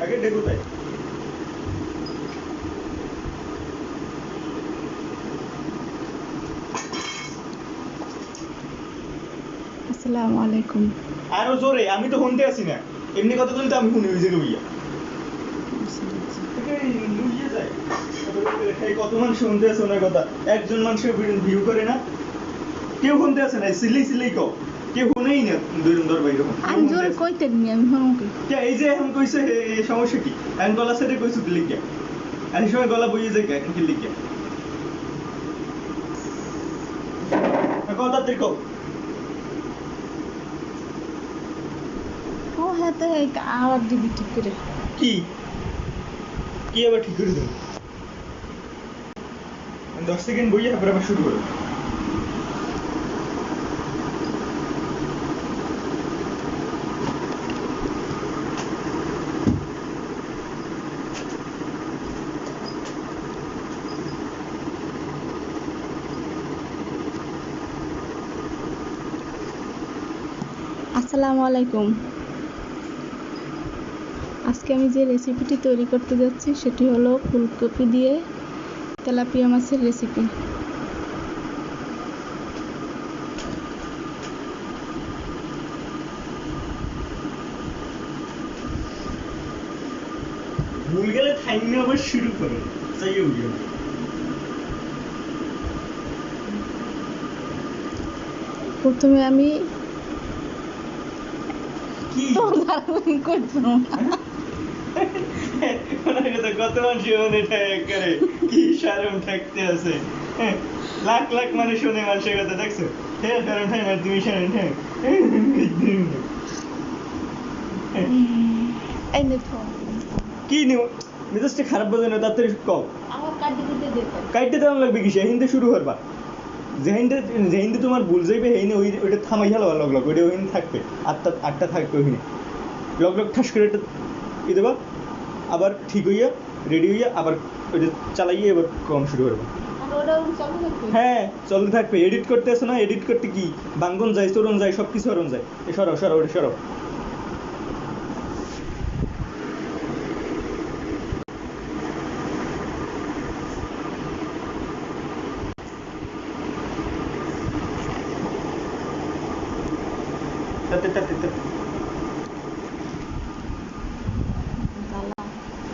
আগে দেখো তাই আসসালামু আলাইকুম। আরো জোরে, আমি তো শুনতে আছি না, এমনি কথা বলতে আমি শুনি হইছে লইয়া লইয়া যায়। কত মানুষ শুনতে আছে ওনার কথা, একজন মানুষের ভিউ করে না, কেউ শুনতে আছে না, সিলেই সিলেই কও, কেউ শুনেই না। দুই নম্বর বাইরে আমি জোরে কইতে নি, আমি হমকে কে এই যে এখন কইছে এই সমস্যা কি, এখন গলা সেটে কইছো কি লিখিয়া, আর এই সময় গলা বইয়ে যায় কি লিখিয়া, কথা তুই কও। ও হ্যাঁ তো আবার দিবি ঠিক করে। কি কি আবার ঠিক করে দেবো, 10 সেকেন্ড বইয়ে তারপর আবার শুরু করো। আসসালামু আলাইকুম। আজকে আমি যে রেসিপিটি তৈরি করতে যাচ্ছি সেটি হলো ফুলকপি দিয়ে তেলাপিয়া মাছের রেসিপি। ভুল গেলে থাইমে আবার শুরু করো, যাই হোক। প্রথমে আমি কি কত মানুষ মনে করে কি সারম থাকতে আছে, লাখ লাখ মানুষ শুনে মানুষের কথা দেখছো, হ্যাঁ সারম ঠাই না তুমি সারম ঠাই কি নিব মেজাজটা খারাপ বোঝে না, তাড়াতাড়ি কও। কাইটে দেওয়া লাগবে কি, হিন্দে শুরু করবা, যেহিন্দে তোমার ভুল যাইবে হেইনে ওইটা থামাই গেল লগ লগ, ওইটা ওইখানে থাকবে, আটটা থাকবে ওইখানে, লগ লগ ঠাস করে একটা দেবা, আবার ঠিক হইয়া রেডি হইয়া আবার ওইটা চালাইয়ে এবার কম শুরু করবো। হ্যাঁ চলতে থাকবে, এডিট করতে আসো না, এডিট করতে কি বাঙ্গন যায়, চরণ যায়, সব কিছু হরণ যায়, সরাও সরাও ওটা সরাও।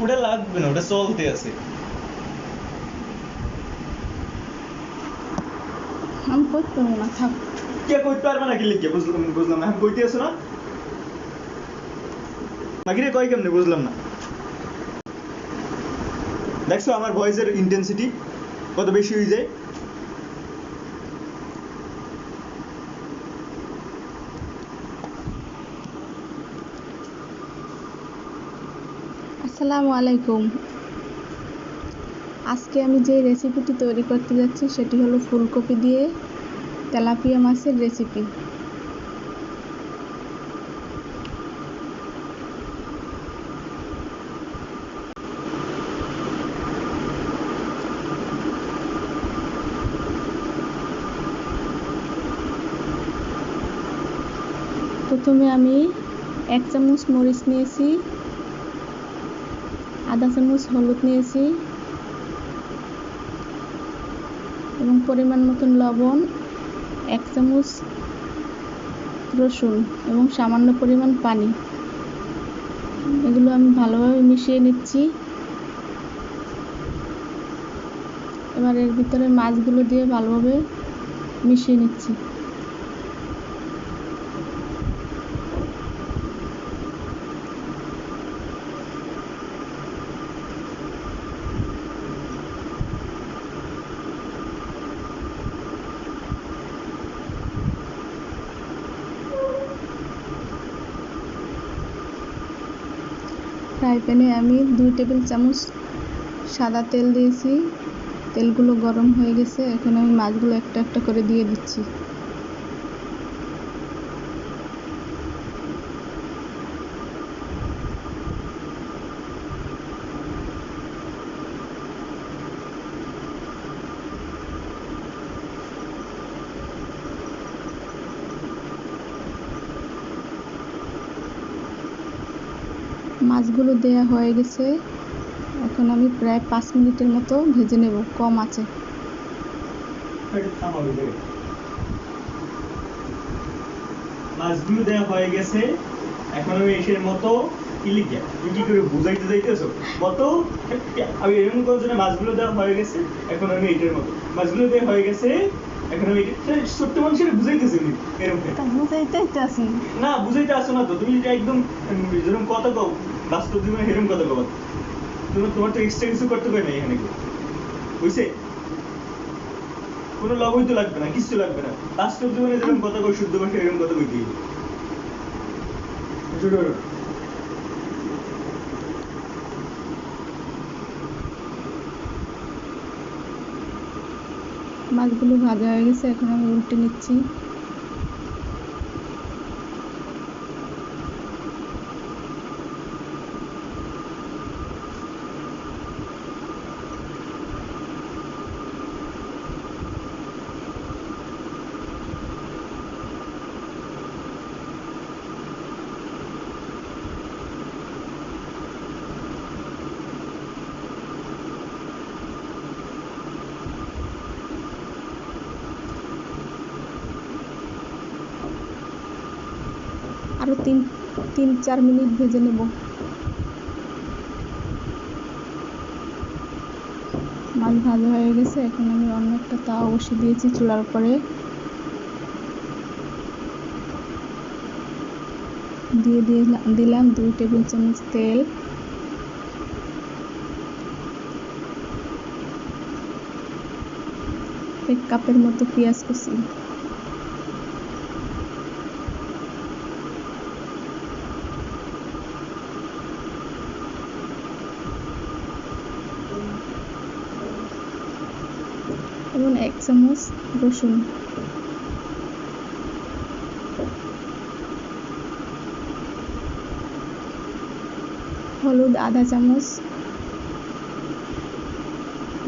ওটা লাগবে না, ওটা চলতে আছে। আমি করতে পারবো না, থাক। কে কইতে পারবে না কি লিখে, বুঝলাম না, এখন কইতে আছো না বাকি রে, কয় কেমনে বুঝলাম না। দেখছো আমার ভয়েসের ইন্টেন্সিটি কত বেশি হয়ে যায়। আসসালামু আলাইকুম। আজকে আমি যে রেসিপিটি তৈরি করতে যাচ্ছি সেটি হলো ফুলকপি দিয়ে তেলাপিয়া মাছের রেসিপি। প্রথমে আমি 1 চামচ মরিচ নিয়েছি, আধা চামচ হলুদ নিয়েছি এবং পরিমাণ মতন লবণ, 1 চামচ রসুন এবং সামান্য পরিমাণ পানি, এগুলো আমি ভালোভাবে মিশিয়ে নিচ্ছি। এবার এর ভিতরে মাছগুলো দিয়ে ভালোভাবে মিশিয়ে নিচ্ছি। ফ্রাই প্যানে আমি 2 টেবিল চামচ সাদা তেল দিয়েছি, তেলগুলো গরম হয়ে গেছে, এখন আমি মাছগুলো একটা একটা করে দিয়ে দিচ্ছি। মাছগুলো দেয়া হয়ে গেছে, এখন আমি প্রায় 5 মিনিটের মতো ভেজে নেব কম আঁচে। মাছগুলো দেওয়া হয়ে গেছে, এখন আমি এসের মতো ইলিকে তুমি কি করে বুঝাইতে যাইতেছো মতো আমি এরকম করার জন্য মাছগুলো দেওয়া হয়ে গেছে, এখন আমি এইটার মতো মাছগুলো দেওয়া হয়ে গেছে, এখন আমি ছোট্ট মানুষের বুঝাইতেছি এরকম বুঝাইতে আসি না, বুঝাইতে আসো না তো তুমি, একদম যেরকম কথা কও বাস্তব জীবনে এরকম কথা কও, তোমার তো এক্সট্রা কিছু করতে পারে না এখানে বুঝছে, কোনো লবই তো লাগবে না, কিছু লাগবে না, বাস্তব জীবনে যেরকম কথা কই শুদ্ধ ভাষা এরকম কথা কইতে মাছগুলো ভাজা হয়ে গেছে, এখন আমি উল্টে নিচ্ছি। আরো 3-4 মিনিট ভেজে নেব। মাছ ভাজা হয়ে গেছে, এখন আমি অন্য একটা তাওয়া বসিয়ে দিয়েছি চুলার উপরে, দিয়ে দিলাম 2 টেবিল চামচ তেল, এক কাপের মতো পেঁয়াজ কুচি, এবং 1 চামচ রসুন, হলুদ আধা চামচ,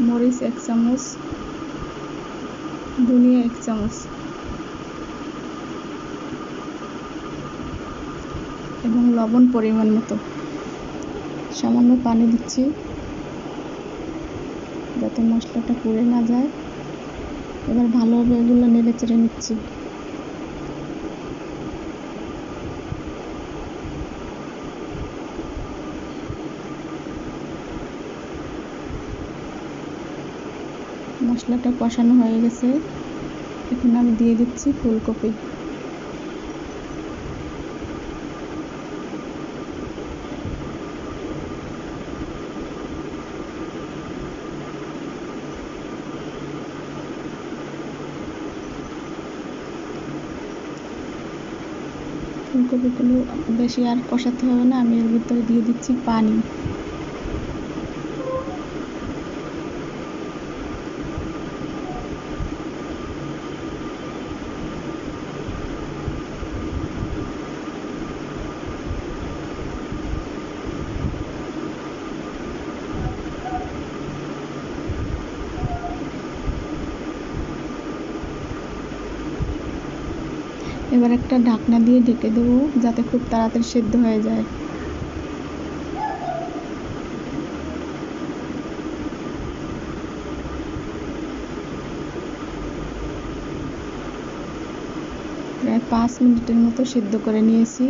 মরিচ 1 চামচ, ধনিয়া 1 চামচ এবং লবণ পরিমাণ মতো। সামান্য পানি দিচ্ছি যাতে মশলাটা পুড়ে না যায়। এবার ভালোভাবে এগুলো নেড়ে চেড়ে নিচ্ছি। মশলাটা কষানো হয়ে গেছে, এখন আমি দিয়ে দিচ্ছি ফুলকপি। ফুলকপিগুলো বেশি আর কষাতে হবে না, আমি এর ভিতরে দিয়ে দিচ্ছি পানি। এবার একটা ঢাকনা দিয়ে ঢেকে দেবো যাতে খুব তাড়াতাড়ি সেদ্ধ হয়ে যায়। প্রায় 5 মিনিটের মতো সেদ্ধ করে নিয়েছি।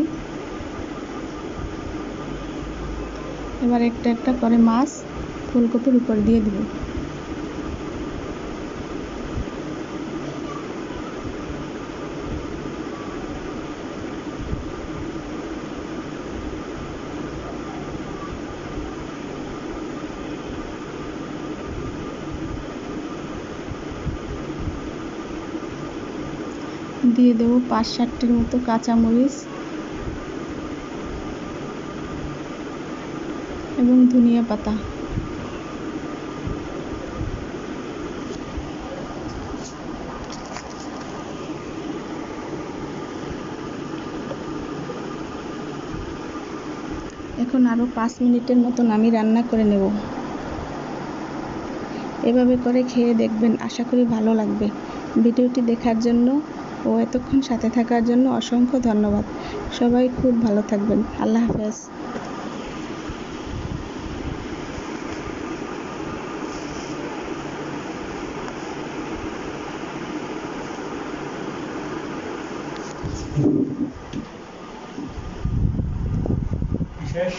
এবার একটা একটা করে মাছ ফুলকপির উপর দিয়ে দেব। দিয়ে দেবো 5-7টির মতো কাঁচামরিচ এবং ধনিয়া পাতা। এখন আরও 5 মিনিটের মতন আমি রান্না করে নেব। এভাবে করে খেয়ে দেখবেন, আশা করি ভালো লাগবে। ভিডিওটি দেখার জন্য ও এতক্ষণ সাথে থাকার জন্য অসংখ্য ধন্যবাদ। সবাই খুব ভালো থাকবেন। আল্লাহ হাফেজ। শেষ।